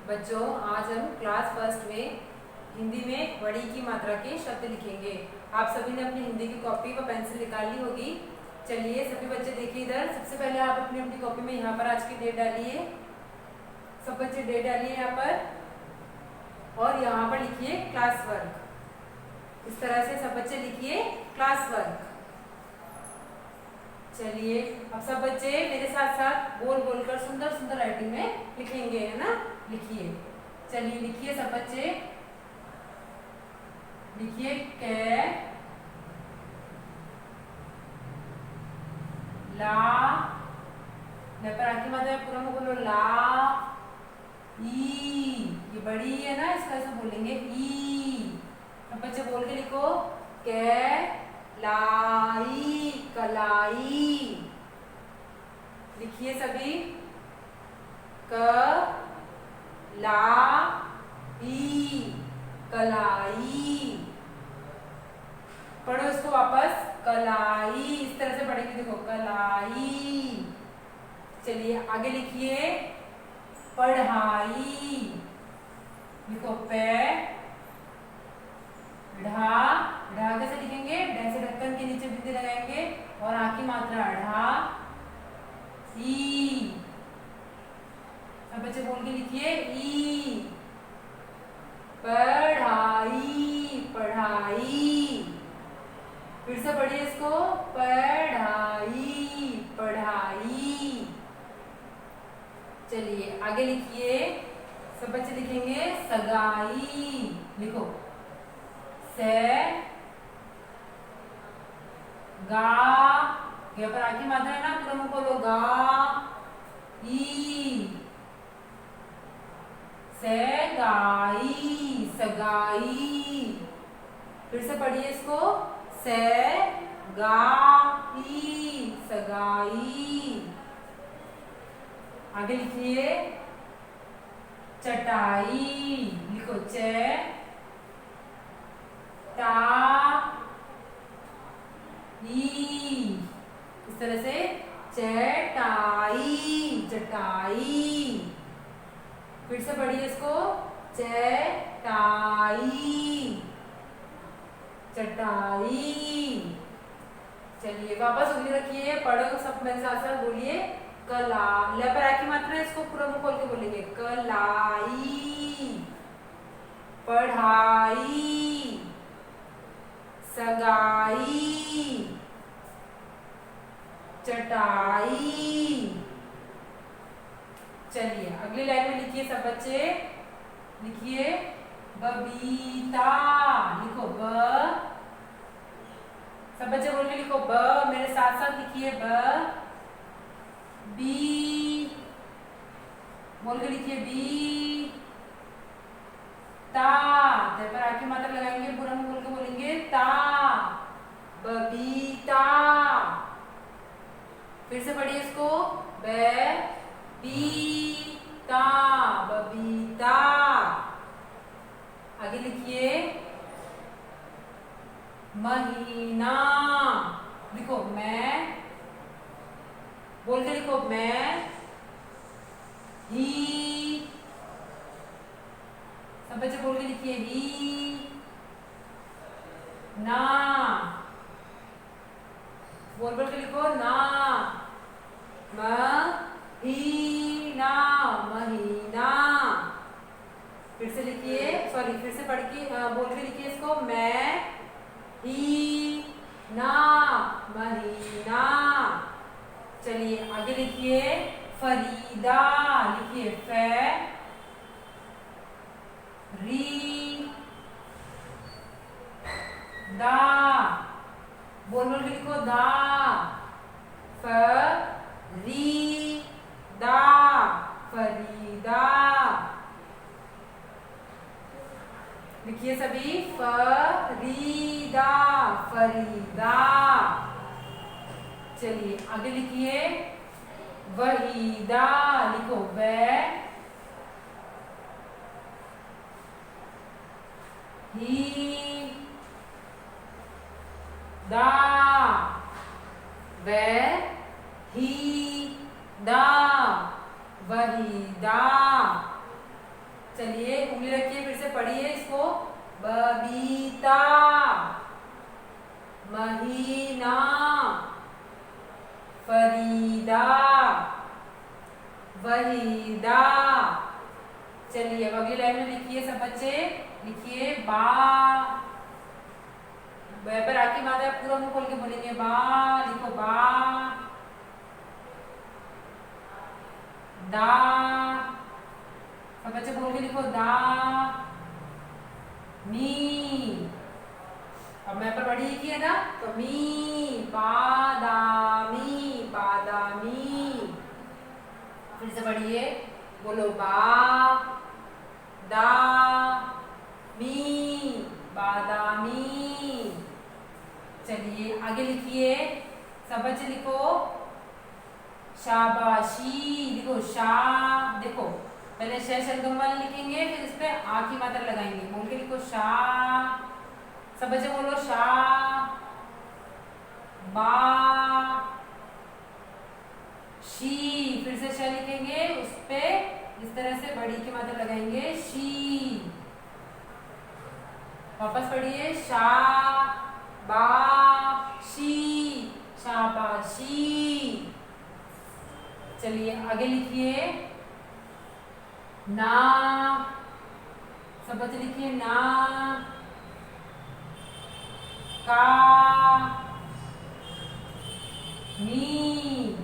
बच्चों, आज हम क्लास फर्स्ट में हिंदी में वड़ी की मात्रा के शब्द लिखेंगे। आप सभी ने अपनी हिंदी की कॉपी व पेंसिल निकाल ली होगी। चलिए सभी बच्चे देखिए इधर। सबसे पहले आप अपनी अपनी कॉपी में यहाँ पर आज की डेट डालिए। सब बच्चे डेट डालिए यहाँ पर और यहाँ पर लिखिए क्लास वर्क। इस तरह से सब बच्चे लिखिए क्लास वर्क। चलिए अब सब बच्चे मेरे साथ साथ बोल बोल कर सुंदर सुंदर राइटिंग में लिखेंगे, है ना। लिखिए, चलिए लिखिए सब बच्चे। लिखिए कै ला, पर आखिर मात्रा में पूरा बोलो ला ई। ये बड़ी है ना, इसका ऐसे बोलेंगे ई। अब बच्चे बोल के लिखो कै लाई कलाई। लिखिए सभी क ला ई कलाई। पढ़ो इसको वापस, कलाई। इस तरह से पढ़ेंगे, देखो कलाई। चलिए आगे लिखिए पढ़ाई। लिखो पे ढा। ढा कैसे लिखेंगे? ढ से ढक्कन के नीचे बिंदी लगाएंगे और आ की मात्रा ढा ई। अब बच्चे बोल के लिखिए ई। पढ़ाई पढ़ाई। फिर से पढ़िए इसको, पढ़ाई पढ़ाई। चलिए आगे लिखिए, सब बच्चे लिखेंगे सगाई। लिखो से गा। यहाँ पर आखिरी मात्रा है ना, पूरा मुंह खोलो गा ई। से गाई सगाई। फिर से पढ़िए इसको, से गाई सगाई। आगे लिखिए चटाई। लिखो चे टा ई। इस तरह से चटाई चटाई। फिर से पढ़िए इसको, चटाई चटाई। चलिए वापस उंगली रखिए, पढ़ो सब मेरे साथ साथ बोलिए कला। ल पर आखिरी मात्रा है, इसको पूरा मुंह खोल के बोलेंगे कलाई। पढ़ाई सगाई चटाई। चलिए अगली लाइन में लिखिए सब बच्चे। लिखिए बबीता। लिखो ब। सब बच्चे बोल के लिखो ब। मेरे साथ साथ लिखिए ब। बी बोल के लिखिए बी। ता पर आखिरी मात्रा लगाएंगे, पूरा मुंह बोल के बोलेंगे ता। बबीता। फिर से पढ़िए इसको, बबीता बबीता। आगे लिखिए महीना। लिखो मैं। बोल के लिखो मैं ही। सब बच्चे बोल के लिखिए ही ना। बोल बोल के लिखो ना। महीना महीना। फिर से लिखिए, सॉरी फिर से पढ़ के बोल के लिखिए इसको, मैं ही ना महीना। चलिए आगे लिखिए फरीदा। लिखिए फे री दा। बोल बोल के लिखो दा। फ री दा फरीदा। लिखिए सभी फरीदा फरीदा। चलिए आगे लिखिए वहीदा। लिखो वे ही दा। वे ही, दा, वहीदा। चलिए उंगली रखिए, फिर से पढ़िए इसको। बबीता, महीना, फरीदा, वहीदा। चलिए अब अगली लाइन में लिखिए सब बच्चे, लिखिए बा। पर आकी मात्रा पूरा मुंह खोल के बोलेंगे बा, लिखो बा। दा, सब बच्चे बोल के लिखो दा। मी, अब मैं पर बड़ी की है ना, तो मी, बादामी, बादामी। फिर से पढ़िए, बोलो बा, दा, मी, बादामी। चलिए आगे लिखिए सब बच्चे, लिखो शाबाशी, लिखो शा। देखो पहले शे शलगम वाले लिखेंगे, फिर इस पे आ की मात्रा लगाएंगे, बोल के लिखो शा। सब बच्चे बोलो शा, बा, शी। फिर से श लिखेंगे, उस पे इस तरह से बड़ी की मात्रा लगाएंगे, शी। वापस पढ़िए, शा, बा, शी, शाबाशी। चलिए आगे लिखिए ना, सब बच्चे लिखिए ना। का, मी,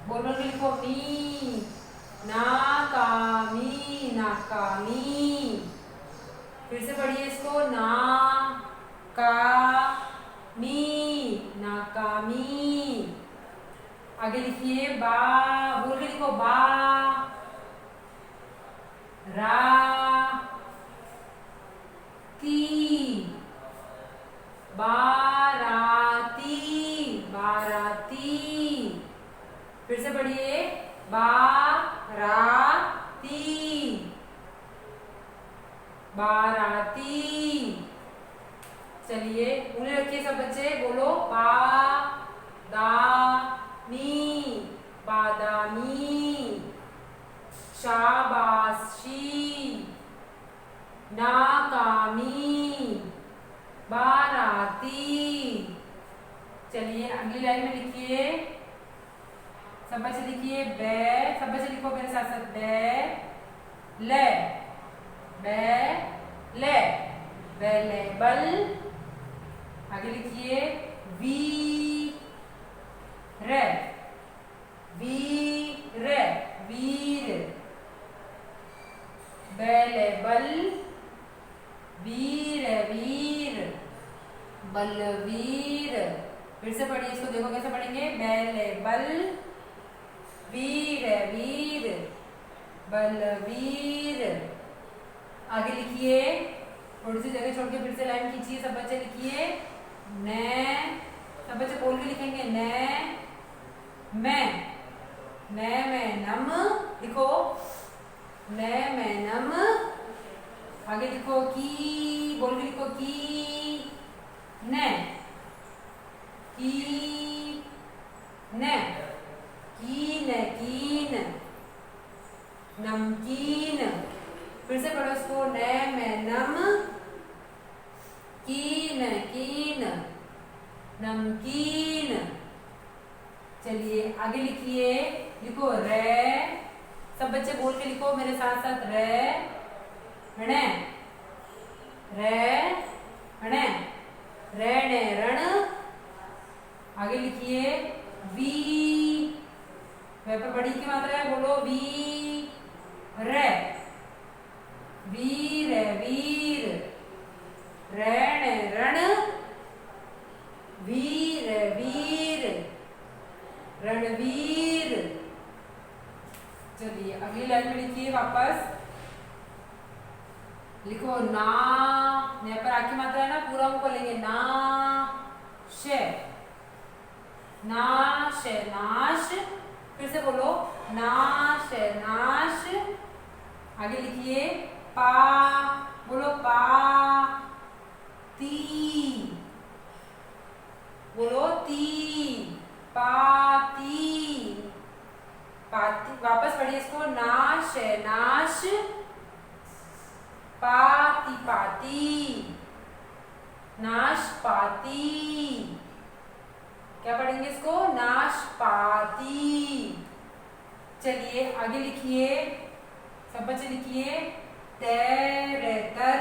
बोल बोल के लिखो मी, नाकामी, नाकामी। फिर से पढ़िए इसको, ना, का, मी, नाकामी। आगे लिखिए बा, बोल के लिखो बा, रा, ती, बाराती, बाराती। फिर से पढ़िए, बाराती, बाराती। चलिए उंगली रखिए सब बच्चे, बोलो बा, दा, मी, बादामी, शाबाशी, नाकामी, बाराती। चलिए अगली लाइन में लिखिए सब बच्चे, लिखिए बे। सब बच्चे लिखो मेरे साथ साथ, बे, ले, बे, ले, बेलेबल। आगे लिखिए वी, रे, वीर, वीर, बेलेबल, वीर, वीर, बलवीर। फिर से पढ़िए इसको, देखो कैसे पढ़ेंगे, बेलेबल, वीर, वीर, बलवीर। आगे लिखिए, थोड़ी सी जगह छोड़ के फिर से लाइन खींचिए सब बच्चे, लिखिए ने। सब बच्चे बोल के लिखेंगे ने, मैं, ने में नम, लिखो ने में नम। आगे लिखो की, बोल के लिखो की, ने, की, ने, कीन, कीन, नमकीन। फिर से पढ़ो इसको, ने में नम, कीन, कीन, नमकीन। चलिए आगे लिखिए, लिखो रे। सब बच्चे बोल के लिखो मेरे साथ साथ, रे, णे, रे, णे, रण, रण। आगे लिखिए वी, वे पर बड़ी की मात्रा है, बोलो वी, रे, वीर, वीर, रण, रण, वीर, वीर, रणवीर। चलिए अगली लाइन में लिखिए वापस, लिखो ना। यहाँ पर आखिरी मात्रा है ना, पूरा मुंह खोलेंगे, ना, शे, नाश, नाश। फिर से बोलो नाश, नाश। आगे लिखिए पा, बोलो पा, ती, बोलो ती, पाती, पाती। वापस पढ़िए इसको, नाश, नाश, पाती पाती, नाशपाती। क्या पढ़ेंगे इसको? नाशपाती। चलिए आगे लिखिए, सब बच्चे लिखिए। तैरेतर,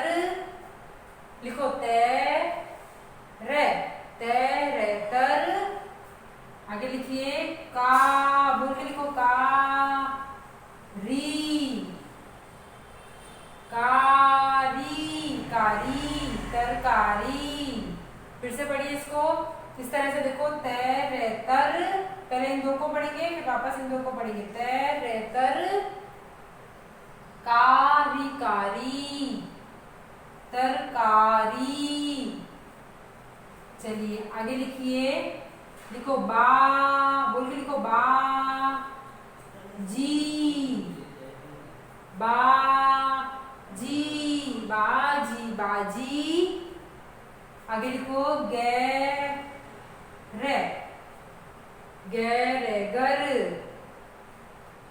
लिखो तैरेतर। आगे लिखिए का, बोल के लिखो का री, कारी, कारी, तरकारी। फिर से पढ़िए इसको इस तरह से, देखो तैरेतर, पहले इन दो को पढ़ेंगे फिर वापस इन दो को पढ़ेंगे। तैरेतर, कारी कारी, तरकारी। चलिए आगे लिखिए, लिखो बा, बोल के लिखो बा जी, बाजी, बाजी, बाजी। आगे लिखो गैर,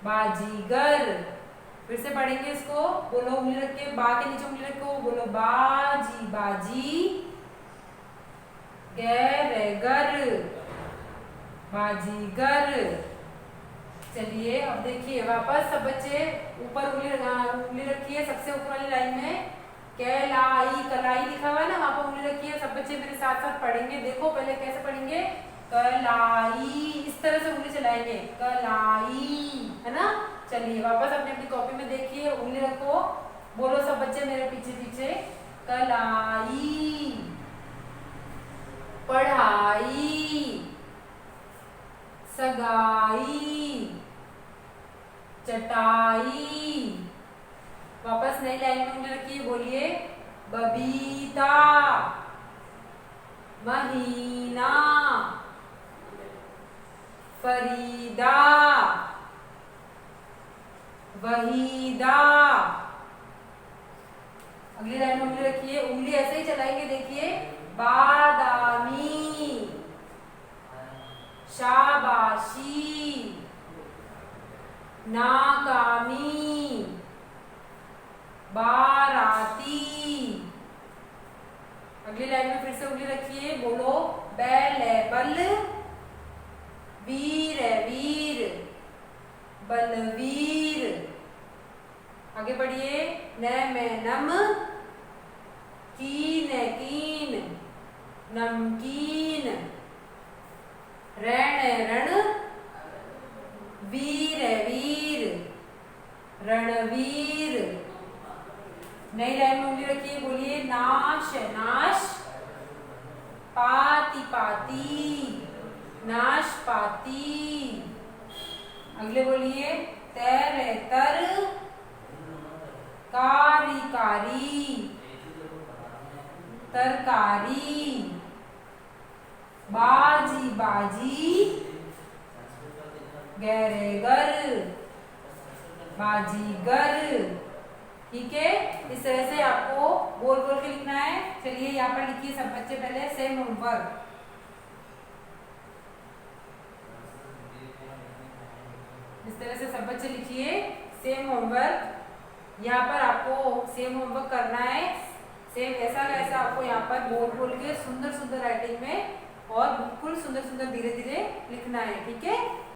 बाजीगर। फिर से पढ़ेंगे इसको, बोलो उंगली रख के, बा के नीचे उंगली रखो, बोलो बाजी बाजी, गैर, बाजीगर। चलिए अब देखिए वापस सब बच्चे ऊपर उंगली रखिए, सबसे ऊपर वाली लाइन में कैलाई, कलाई लिखा हुआ है ना, वहां पर उंगली रखिए। सब बच्चे मेरे साथ साथ पढ़ेंगे। देखो पहले कैसे पढ़ेंगे, कलाई, इस तरह से उंगली चलाएंगे, कलाई, है ना। चलिए वापस अपनी अपनी कॉपी में देखिए, उंगली रखो, बोलो सब बच्चे मेरे पीछे पीछे, कलाई, पढ़ाई, सगाई, चटाई। वापस नई लाइन में उंगली रखिए, बोलिए बबीता, महीना, फरीदा, वहीदा। अगली लाइन में उंगली रखिए, उंगली ऐसे ही चलाएंगे, देखिए बादामी, शाबाशी, नाकामी, बाराती। अगली लाइन में फिर से उंगली रखिए, बोलो बैलेबल, वीर, बलवीर। आगे बढ़िए, नम, कीन, नमकीन, रण, वीर, रणवीर। नई लाइन में उंगली रखिए, बोलिए नाश, पाती, नाशपाती। अगले बोलिए तैरेतर, कारी, तरकारी, बाजी, गैरेगर, बाजीगर। ठीक है, इस तरह से आपको बोल के लिखना है। चलिए यहाँ पर लिखिए सब बच्चे, पहले सेम होमवर्क। इस तरह से सब बच्चे लिखिए सेम होमवर्क। यहाँ पर आपको सेम होमवर्क करना है, सेम ऐसा वैसा आपको यहाँ पर बोल के सुंदर राइटिंग में और बिल्कुल सुंदर धीरे धीरे लिखना है। ठीक है।